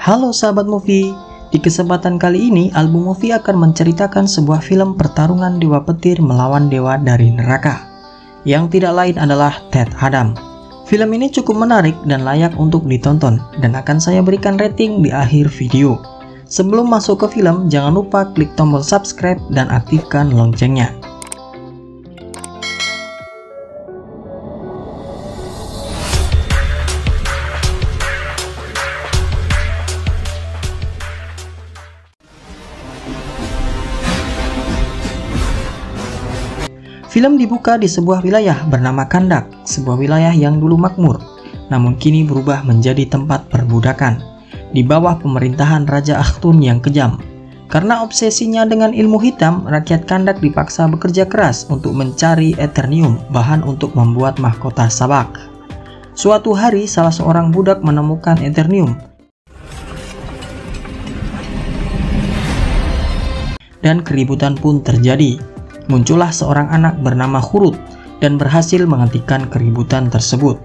Halo sahabat movie, di kesempatan kali ini Album Movie akan menceritakan sebuah film pertarungan dewa petir melawan dewa dari neraka, yang tidak lain adalah Ted Adam. Film ini cukup menarik dan layak untuk ditonton, dan akan saya berikan rating di akhir video. Sebelum masuk ke film, jangan lupa klik tombol subscribe dan aktifkan loncengnya. Film dibuka di sebuah wilayah bernama Kandak, sebuah wilayah yang dulu makmur, namun kini berubah menjadi tempat perbudakan, di bawah pemerintahan Raja Akhtun yang kejam. Karena obsesinya dengan ilmu hitam, rakyat Kandak dipaksa bekerja keras untuk mencari Eternium, bahan untuk membuat mahkota sabak. Suatu hari, salah seorang budak menemukan Eternium, dan keributan pun terjadi. Muncullah seorang anak bernama Hurut dan berhasil menghentikan keributan tersebut.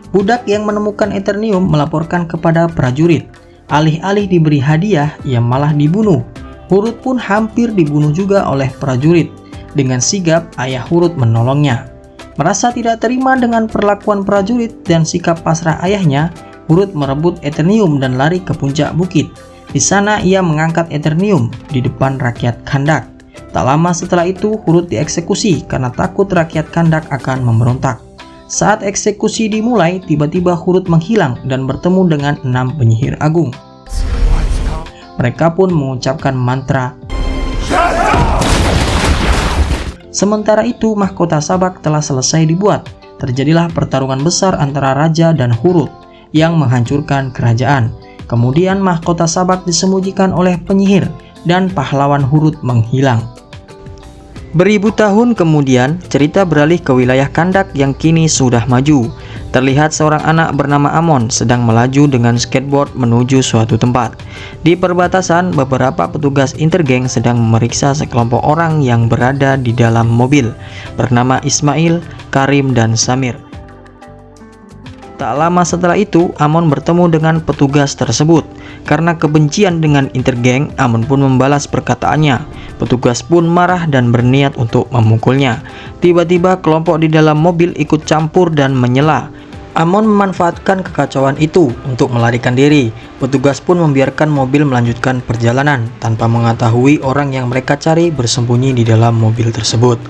Budak yang menemukan Eternium melaporkan kepada prajurit. Alih-alih diberi hadiah, ia malah dibunuh. Hurut pun hampir dibunuh juga oleh prajurit. Dengan sigap, ayah Hurut menolongnya. Merasa tidak terima dengan perlakuan prajurit dan sikap pasrah ayahnya, Hurut merebut Eternium dan lari ke puncak bukit. Di sana ia mengangkat Eternium di depan rakyat Kandak. Tak lama setelah itu, Hurut dieksekusi karena takut rakyat Kandak akan memberontak. Saat eksekusi dimulai, tiba-tiba Hurut menghilang dan bertemu dengan 6 penyihir agung. Mereka pun mengucapkan mantra. Sementara itu, mahkota sabak telah selesai dibuat. Terjadilah pertarungan besar antara raja dan Hurut yang menghancurkan kerajaan. Kemudian mahkota sabak disembunyikan oleh penyihir dan pahlawan Hurut menghilang. Beribu tahun kemudian, cerita beralih ke wilayah Kandak yang kini sudah maju. Terlihat seorang anak bernama Amon sedang melaju dengan skateboard menuju suatu tempat. Di perbatasan, beberapa petugas intergeng sedang memeriksa sekelompok orang yang berada di dalam mobil, bernama Ismail, Karim, dan Samir. Tak lama setelah itu, Amon bertemu dengan petugas tersebut. Karena kebencian dengan intergeng, Amon pun membalas perkataannya. Petugas pun marah dan berniat untuk memukulnya. Tiba-tiba kelompok di dalam mobil ikut campur dan menyela. Amon memanfaatkan kekacauan itu untuk melarikan diri. Petugas pun membiarkan mobil melanjutkan perjalanan tanpa mengetahui orang yang mereka cari bersembunyi di dalam mobil tersebut.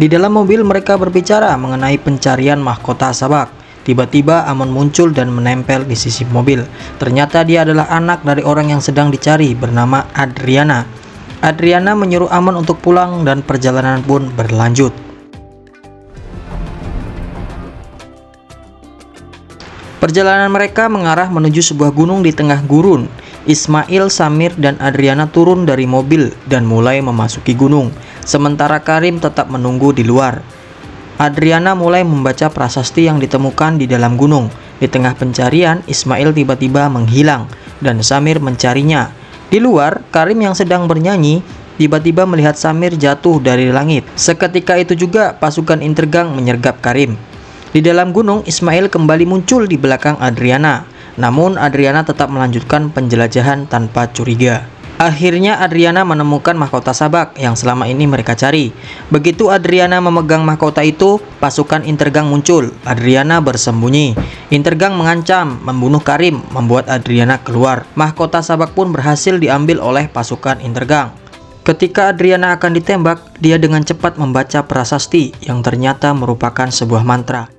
Di dalam mobil mereka berbicara mengenai pencarian mahkota sabak. Tiba-tiba Amon muncul dan menempel di sisi mobil. Ternyata dia adalah anak dari orang yang sedang dicari bernama Adriana. Adriana menyuruh Amon untuk pulang dan perjalanan pun berlanjut. Perjalanan mereka mengarah menuju sebuah gunung di tengah gurun. Ismail, Samir, dan Adriana turun dari mobil dan mulai memasuki gunung. Sementara Karim tetap menunggu di luar. Adriana mulai membaca prasasti yang ditemukan di dalam gunung. Di tengah pencarian, Ismail tiba-tiba menghilang dan Samir mencarinya. Di luar, Karim yang sedang bernyanyi tiba-tiba melihat Samir jatuh dari langit. Seketika itu juga pasukan intergang menyergap Karim. Di dalam gunung, Ismail kembali muncul di belakang Adriana. Namun Adriana tetap melanjutkan penjelajahan tanpa curiga. Akhirnya Adriana menemukan mahkota sabak yang selama ini mereka cari. Begitu Adriana memegang mahkota itu, pasukan intergang muncul. Adriana bersembunyi. Intergang mengancam membunuh Karim, membuat Adriana keluar. Mahkota sabak pun berhasil diambil oleh pasukan intergang. Ketika Adriana akan ditembak, dia dengan cepat membaca prasasti yang ternyata merupakan sebuah mantra.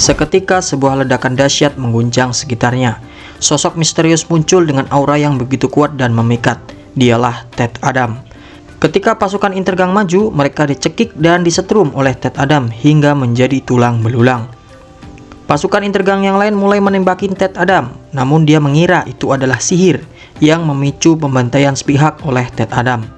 Seketika sebuah ledakan dahsyat mengguncang sekitarnya. Sosok misterius muncul dengan aura yang begitu kuat dan memikat. Dialah Ted Adam. Ketika pasukan intergang maju, mereka dicekik dan disetrum oleh Ted Adam hingga menjadi tulang belulang. Pasukan intergang yang lain mulai menembaki Ted Adam, namun dia mengira itu adalah sihir yang memicu pembantaian sepihak oleh Ted Adam.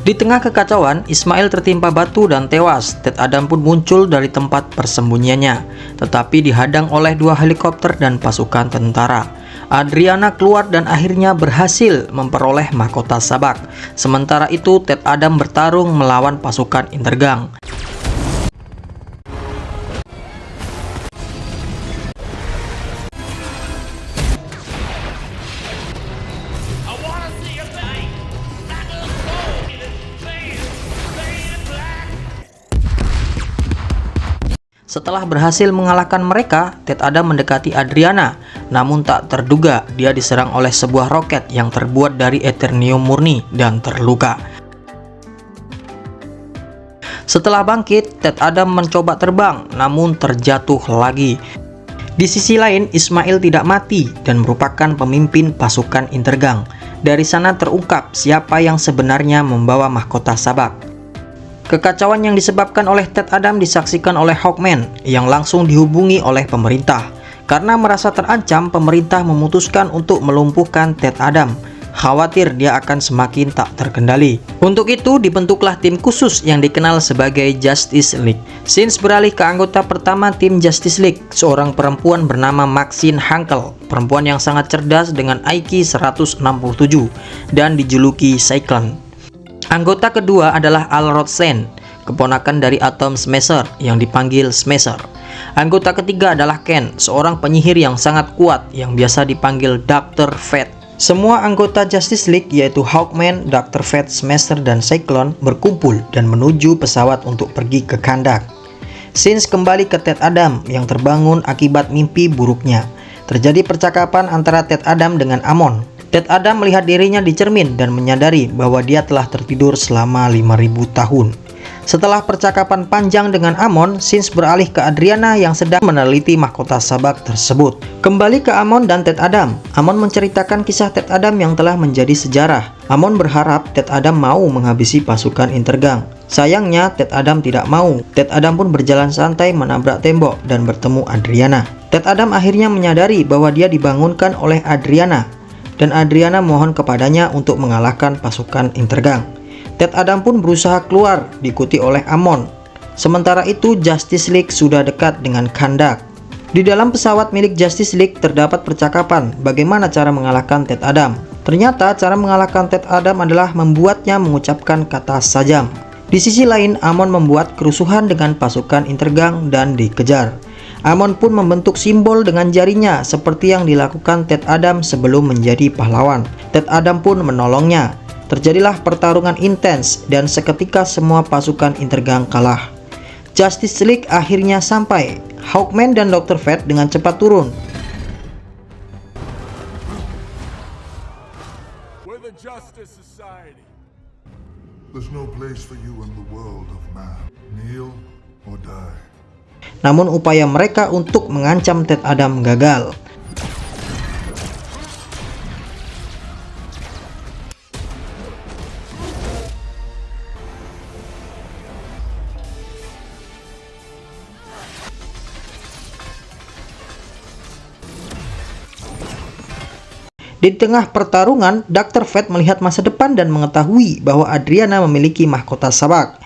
Di tengah kekacauan, Ismail tertimpa batu dan tewas. Ted Adam pun muncul dari tempat persembunyiannya, tetapi dihadang oleh 2 helikopter dan pasukan tentara. Adriana keluar dan akhirnya berhasil memperoleh mahkota sabak. Sementara itu, Ted Adam bertarung melawan pasukan Intergang. Setelah berhasil mengalahkan mereka, Ted Adam mendekati Adriana. Namun tak terduga, dia diserang oleh sebuah roket yang terbuat dari Eternium murni dan terluka. Setelah bangkit, Ted Adam mencoba terbang, namun terjatuh lagi. Di sisi lain, Ismail tidak mati dan merupakan pemimpin pasukan Intergang. Dari sana terungkap siapa yang sebenarnya membawa mahkota sabak. Kekacauan yang disebabkan oleh Ted Adam disaksikan oleh Hawkman yang langsung dihubungi oleh pemerintah. Karena merasa terancam, pemerintah memutuskan untuk melumpuhkan Ted Adam. Khawatir dia akan semakin tak terkendali. Untuk itu dibentuklah tim khusus yang dikenal sebagai Justice League. Sins beralih ke anggota pertama tim Justice League, seorang perempuan bernama Maxine Hankel, perempuan yang sangat cerdas dengan IQ 167 dan dijuluki Cyclone. Anggota kedua adalah Al Rothstein, keponakan dari Atom Smasher yang dipanggil Smasher. Anggota ketiga adalah Ken, seorang penyihir yang sangat kuat yang biasa dipanggil Dr. Fate. Semua anggota Justice League yaitu Hawkman, Dr. Fate, Smasher, dan Cyclone berkumpul dan menuju pesawat untuk pergi ke Kandak. Sins kembali ke Ted Adam yang terbangun akibat mimpi buruknya. Terjadi percakapan antara Ted Adam dengan Amon. Ted Adam melihat dirinya di cermin dan menyadari bahwa dia telah tertidur selama 5000 tahun. Setelah percakapan panjang dengan Amon, Sins beralih ke Adriana yang sedang meneliti mahkota sabak tersebut. Kembali ke Amon dan Ted Adam. Amon menceritakan kisah Ted Adam yang telah menjadi sejarah. Amon berharap Ted Adam mau menghabisi pasukan Intergang. Sayangnya Ted Adam tidak mau. Ted Adam pun berjalan santai menabrak tembok dan bertemu Adriana. Ted Adam akhirnya menyadari bahwa dia dibangunkan oleh Adriana, dan Adriana mohon kepadanya untuk mengalahkan pasukan Intergang. Ted Adam pun berusaha keluar, diikuti oleh Amon. Sementara itu Justice League sudah dekat dengan Kandak. Di dalam pesawat milik Justice League terdapat percakapan bagaimana cara mengalahkan Ted Adam. Ternyata cara mengalahkan Ted Adam adalah membuatnya mengucapkan kata sajam. Di sisi lain, Amon membuat kerusuhan dengan pasukan Intergang dan dikejar. Amon pun membentuk simbol dengan jarinya seperti yang dilakukan Ted Adam sebelum menjadi pahlawan. Ted Adam pun menolongnya. Terjadilah pertarungan intens dan seketika semua pasukan Intergang kalah. Justice League akhirnya sampai. Hawkman dan Dr. Fate dengan cepat turun. We're the Justice Society. There's no place for you in the world of man. Kneel or die. Namun upaya mereka untuk mengancam Ted Adam gagal. Di tengah pertarungan, Dr. Fate melihat masa depan dan mengetahui bahwa Adriana memiliki mahkota sabak.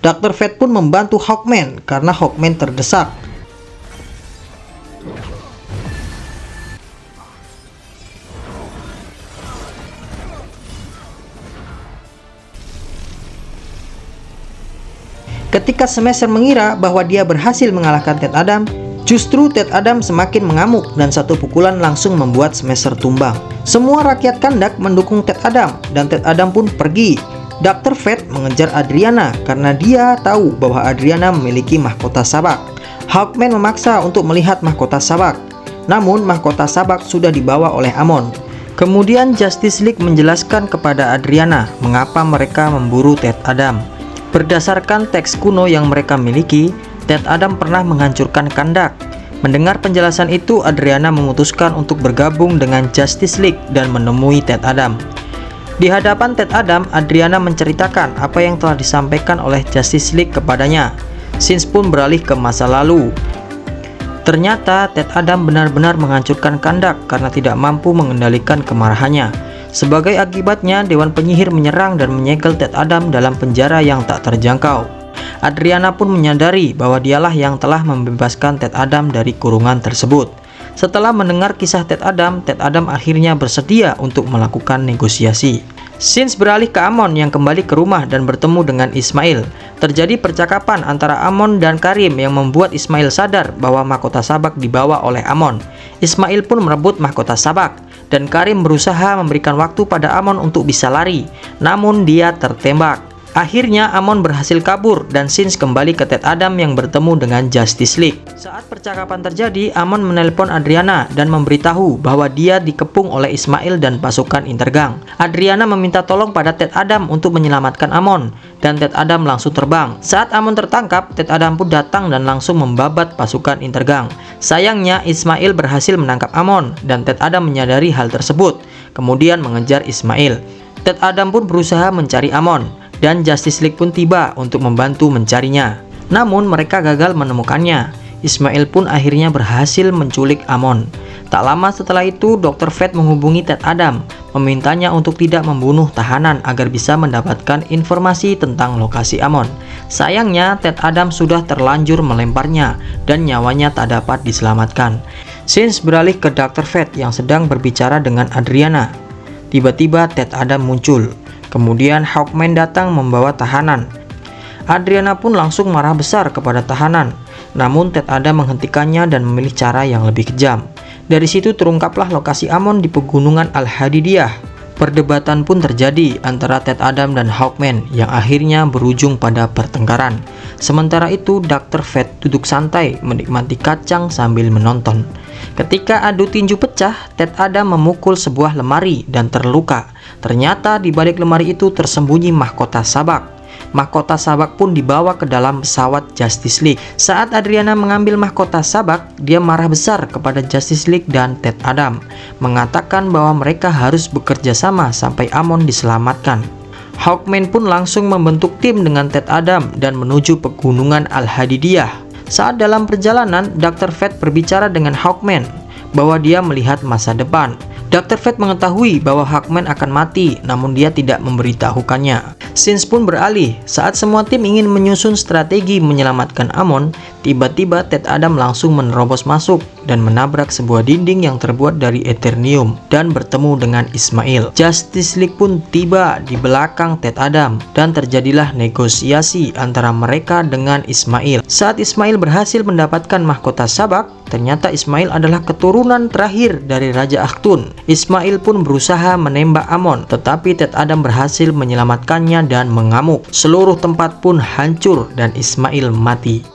Dr. Fate pun membantu Hawkman karena Hawkman terdesak. Ketika Smasher mengira bahwa dia berhasil mengalahkan Ted Adam, justru Ted Adam semakin mengamuk dan satu pukulan langsung membuat Smasher tumbang. Semua rakyat Kandak mendukung Ted Adam dan Ted Adam pun pergi. Dr. Fate mengejar Adriana karena dia tahu bahwa Adriana memiliki mahkota sabak. Hawkman memaksa untuk melihat mahkota sabak. Namun mahkota sabak sudah dibawa oleh Amon. Kemudian Justice League menjelaskan kepada Adriana mengapa mereka memburu Ted Adam. Berdasarkan teks kuno yang mereka miliki, Ted Adam pernah menghancurkan Kandak. Mendengar penjelasan itu, Adriana memutuskan untuk bergabung dengan Justice League dan menemui Ted Adam. Di hadapan Ted Adam, Adriana menceritakan apa yang telah disampaikan oleh Justice League kepadanya. Sins pun beralih ke masa lalu. Ternyata Ted Adam benar-benar menghancurkan Kandak karena tidak mampu mengendalikan kemarahannya. Sebagai akibatnya, Dewan Penyihir menyerang dan menyegel Ted Adam dalam penjara yang tak terjangkau. Adriana pun menyadari bahwa dialah yang telah membebaskan Ted Adam dari kurungan tersebut. Setelah mendengar kisah Ted Adam akhirnya bersedia untuk melakukan negosiasi. Scenes beralih ke Amon yang kembali ke rumah dan bertemu dengan Ismail. Terjadi percakapan antara Amon dan Karim yang membuat Ismail sadar bahwa mahkota sabak dibawa oleh Amon. Ismail pun merebut mahkota sabak, dan Karim berusaha memberikan waktu pada Amon untuk bisa lari, namun dia tertembak. Akhirnya Amon berhasil kabur dan Scenes kembali ke Ted Adam yang bertemu dengan Justice League. Saat percakapan terjadi, Amon menelpon Adriana dan memberitahu bahwa dia dikepung oleh Ismail dan pasukan Intergang. Adriana meminta tolong pada Ted Adam untuk menyelamatkan Amon, dan Ted Adam langsung terbang. Saat Amon tertangkap, Ted Adam pun datang dan langsung membabat pasukan Intergang. Sayangnya Ismail berhasil menangkap Amon, dan Ted Adam menyadari hal tersebut, kemudian mengejar Ismail. Ted Adam pun berusaha mencari Amon, dan Justice League pun tiba untuk membantu mencarinya. Namun mereka gagal menemukannya. Ismail pun akhirnya berhasil menculik Amon. Tak lama setelah itu, Dr. Fate menghubungi Ted Adam, memintanya untuk tidak membunuh tahanan agar bisa mendapatkan informasi tentang lokasi Amon. Sayangnya, Ted Adam sudah terlanjur melemparnya dan nyawanya tak dapat diselamatkan. Scenes beralih ke Dr. Fate yang sedang berbicara dengan Adriana. Tiba-tiba Ted Adam muncul. Kemudian Hawkman datang membawa tahanan. Adriana pun langsung marah besar kepada tahanan. Namun Ted Adam menghentikannya dan memilih cara yang lebih kejam. Dari situ terungkaplah lokasi Amon di pegunungan Al-Hadidiyah. Perdebatan pun terjadi antara Ted Adam dan Hawkman yang akhirnya berujung pada pertengkaran. Sementara itu Dr. Fate duduk santai menikmati kacang sambil menonton. Ketika adu tinju pecah, Ted Adam memukul sebuah lemari dan terluka. Ternyata di balik lemari itu tersembunyi mahkota sabak. Mahkota sabak pun dibawa ke dalam pesawat Justice League. Saat Adriana mengambil mahkota sabak, dia marah besar kepada Justice League dan Ted Adam, mengatakan bahwa mereka harus bekerja sama sampai Amon diselamatkan. Hawkman pun langsung membentuk tim dengan Ted Adam dan menuju pegunungan Al-Hadidiyah. Saat dalam perjalanan, Dr. Fate berbicara dengan Hawkman bahwa dia melihat masa depan. Dr. Fate mengetahui bahwa Hawkman akan mati, namun dia tidak memberitahukannya. Scenes pun beralih. Saat semua tim ingin menyusun strategi menyelamatkan Amon, tiba-tiba Ted Adam langsung menerobos masuk dan menabrak sebuah dinding yang terbuat dari Eternium dan bertemu dengan Ismail. Justice League pun tiba di belakang Ted Adam dan terjadilah negosiasi antara mereka dengan Ismail. Saat Ismail berhasil mendapatkan mahkota sabak, ternyata Ismail adalah keturunan terakhir dari Raja Akhtun. Ismail pun berusaha menembak Amon, tetapi Ted Adam berhasil menyelamatkannya dan mengamuk. Seluruh tempat pun hancur dan Ismail mati.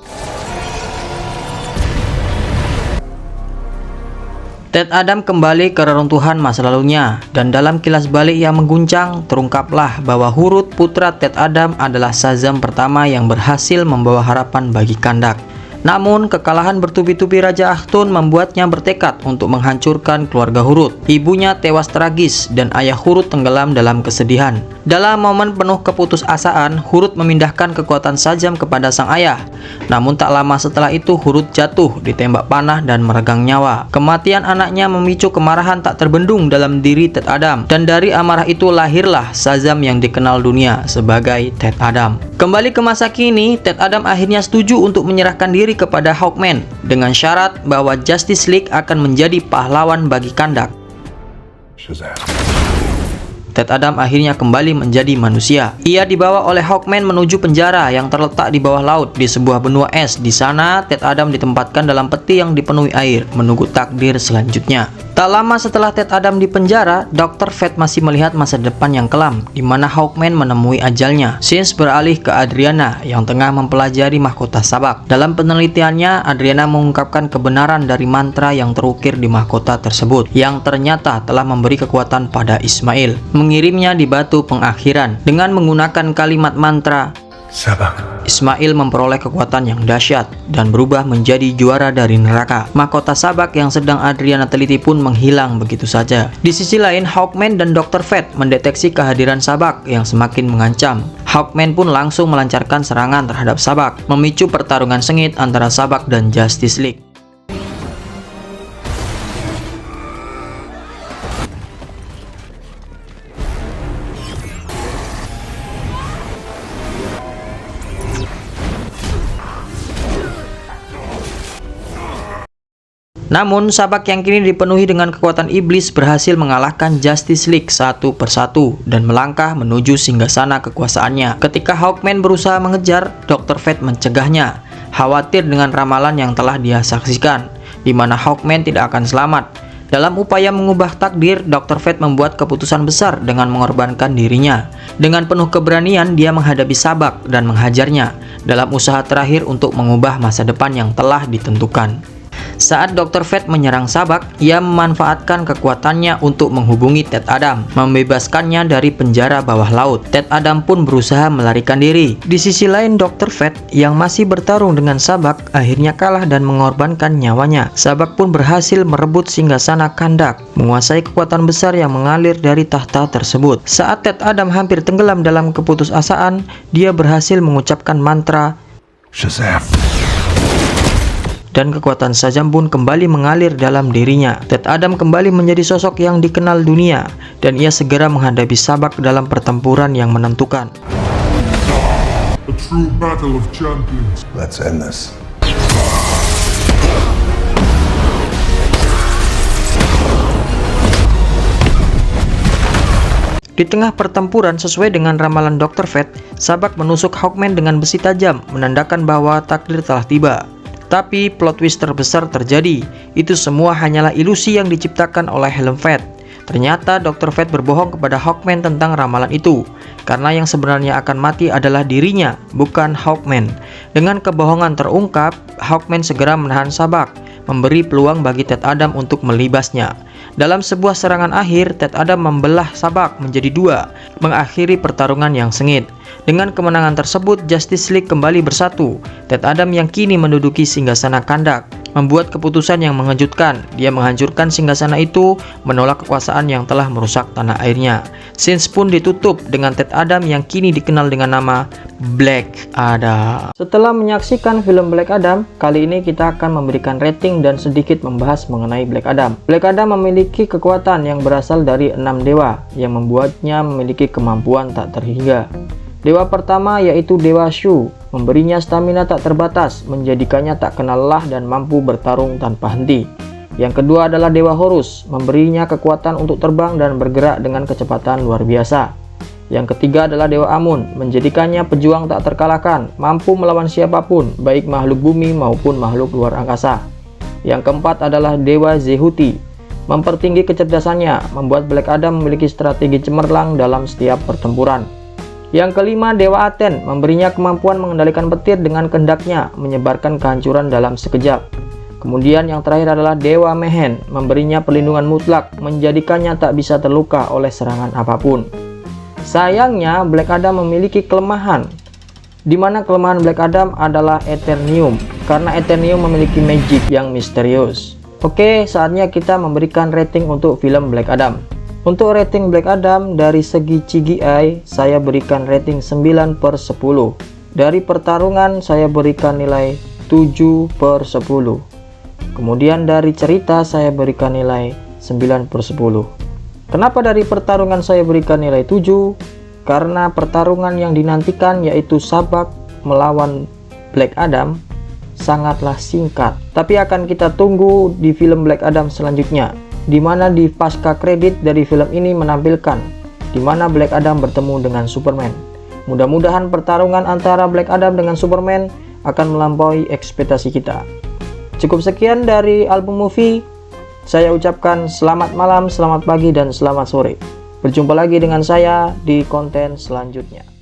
Ted Adam kembali ke reruntuhan masa lalunya, dan dalam kilas balik yang mengguncang, terungkaplah bahwa Hurut, putra Ted Adam, adalah Shazam pertama yang berhasil membawa harapan bagi Kahndaq. Namun, kekalahan bertubi-tubi Raja Akhtun membuatnya bertekad untuk menghancurkan keluarga Hurut. Ibunya tewas tragis dan ayah Hurut tenggelam dalam kesedihan. Dalam momen penuh keputusasaan, Hurut memindahkan kekuatan Shazam kepada sang ayah. Namun tak lama setelah itu, Hurut jatuh ditembak panah dan meregang nyawa. Kematian anaknya memicu kemarahan tak terbendung dalam diri Ted Adam, dan dari amarah itu lahirlah Shazam yang dikenal dunia sebagai Ted Adam. Kembali ke masa kini, Ted Adam akhirnya setuju untuk menyerahkan diri kepada Hawkman dengan syarat bahwa Justice League akan menjadi pahlawan bagi Kahndaq. Ted Adam akhirnya kembali menjadi manusia. Ia dibawa oleh Hawkman menuju penjara yang terletak di bawah laut di sebuah benua es. Di sana, Ted Adam ditempatkan dalam peti yang dipenuhi air, menunggu takdir selanjutnya. Tak lama setelah Ted Adam di penjara, Dr. Fate masih melihat masa depan yang kelam, di mana Hawkman menemui ajalnya. Scenes beralih ke Adriana yang tengah mempelajari mahkota sabak. Dalam penelitiannya, Adriana mengungkapkan kebenaran dari mantra yang terukir di mahkota tersebut, yang ternyata telah memberi kekuatan pada Ismail, mengirimnya di batu pengakhiran. Dengan menggunakan kalimat mantra sabak, Ismail memperoleh kekuatan yang dahsyat dan berubah menjadi juara dari neraka. Mahkota sabak yang sedang Adriana teliti pun menghilang begitu saja. Di sisi lain, Hawkman dan Dr. Fate mendeteksi kehadiran sabak yang semakin mengancam. Hawkman pun langsung melancarkan serangan terhadap sabak, memicu pertarungan sengit antara sabak dan Justice League. Namun, Sabak yang kini dipenuhi dengan kekuatan iblis berhasil mengalahkan Justice League satu persatu dan melangkah menuju singgasana kekuasaannya. Ketika Hawkman berusaha mengejar, Dr. Fate mencegahnya, khawatir dengan ramalan yang telah dia saksikan, di mana Hawkman tidak akan selamat. Dalam upaya mengubah takdir, Dr. Fate membuat keputusan besar dengan mengorbankan dirinya. Dengan penuh keberanian, dia menghadapi Sabak dan menghajarnya dalam usaha terakhir untuk mengubah masa depan yang telah ditentukan. Saat Dr. Fate menyerang Sabak, ia memanfaatkan kekuatannya untuk menghubungi Ted Adam, membebaskannya dari penjara bawah laut. Ted Adam pun berusaha melarikan diri. Di sisi lain, Dr. Fate yang masih bertarung dengan Sabak akhirnya kalah dan mengorbankan nyawanya. Sabak pun berhasil merebut singgasana Kahndaq, menguasai kekuatan besar yang mengalir dari tahta tersebut. Saat Ted Adam hampir tenggelam dalam keputusasaan, dia berhasil mengucapkan mantra Shazam! dan kekuatan Shazam pun kembali mengalir dalam dirinya. Ted Adam kembali menjadi sosok yang dikenal dunia, dan ia segera menghadapi Sabak dalam pertempuran yang menentukan. A true battle of champions. Let's end this. Di tengah pertempuran, sesuai dengan ramalan Dr. Fate, Sabak menusuk Hawkman dengan besi tajam, menandakan bahwa takdir telah tiba. Tapi plot twist terbesar terjadi. Itu semua hanyalah ilusi yang diciptakan oleh helm Fate. Ternyata Dr. Fate berbohong kepada Hawkman tentang ramalan itu, karena yang sebenarnya akan mati adalah dirinya, bukan Hawkman. Dengan kebohongan terungkap, Hawkman segera menahan Sabak, memberi peluang bagi Ted Adam untuk melibasnya. Dalam sebuah serangan akhir, Ted Adam membelah Sabak menjadi dua, mengakhiri pertarungan yang sengit. Dengan kemenangan tersebut, Justice League kembali bersatu. Ted Adam yang kini menduduki singgasana Kahndaq membuat keputusan yang mengejutkan. Dia menghancurkan singgasana itu, menolak kekuasaan yang telah merusak tanah airnya. Scenes pun ditutup dengan Ted Adam yang kini dikenal dengan nama Black Adam. Setelah menyaksikan film Black Adam, kali ini kita akan memberikan rating dan sedikit membahas mengenai Black Adam. Black Adam memiliki kekuatan yang berasal dari 6 dewa yang membuatnya memiliki kemampuan tak terhingga. Dewa pertama yaitu Dewa Shu, memberinya stamina tak terbatas, menjadikannya tak kenal lelah dan mampu bertarung tanpa henti. Yang kedua adalah Dewa Horus, memberinya kekuatan untuk terbang dan bergerak dengan kecepatan luar biasa. Yang ketiga adalah Dewa Amun, menjadikannya pejuang tak terkalahkan, mampu melawan siapapun, baik makhluk bumi maupun makhluk luar angkasa. Yang keempat adalah Dewa Zehuti, mempertinggi kecerdasannya, membuat Black Adam memiliki strategi cemerlang dalam setiap pertempuran. Yang kelima, Dewa Aten, memberinya kemampuan mengendalikan petir dengan kehendaknya, menyebarkan kehancuran dalam sekejap. Kemudian yang terakhir adalah Dewa Mehen, memberinya perlindungan mutlak, menjadikannya tak bisa terluka oleh serangan apapun. Sayangnya, Black Adam memiliki kelemahan, di mana kelemahan Black Adam adalah Eternium, karena Eternium memiliki magic yang misterius. Oke, saatnya kita memberikan rating untuk film Black Adam. Untuk rating Black Adam dari segi CGI, saya berikan rating 9/10. Dari pertarungan, saya berikan nilai 7/10. Kemudian dari cerita, saya berikan nilai 9/10. Kenapa dari pertarungan saya berikan nilai 7? Karena pertarungan yang dinantikan yaitu Sabak melawan Black Adam sangatlah singkat. Tapi akan kita tunggu di film Black Adam selanjutnya, di mana di pasca kredit dari film ini menampilkan di mana Black Adam bertemu dengan Superman. Mudah-mudahan pertarungan antara Black Adam dengan Superman akan melampaui ekspektasi kita. Cukup sekian dari Album Movie. Saya ucapkan selamat malam, selamat pagi, dan selamat sore. Berjumpa lagi dengan saya di konten selanjutnya.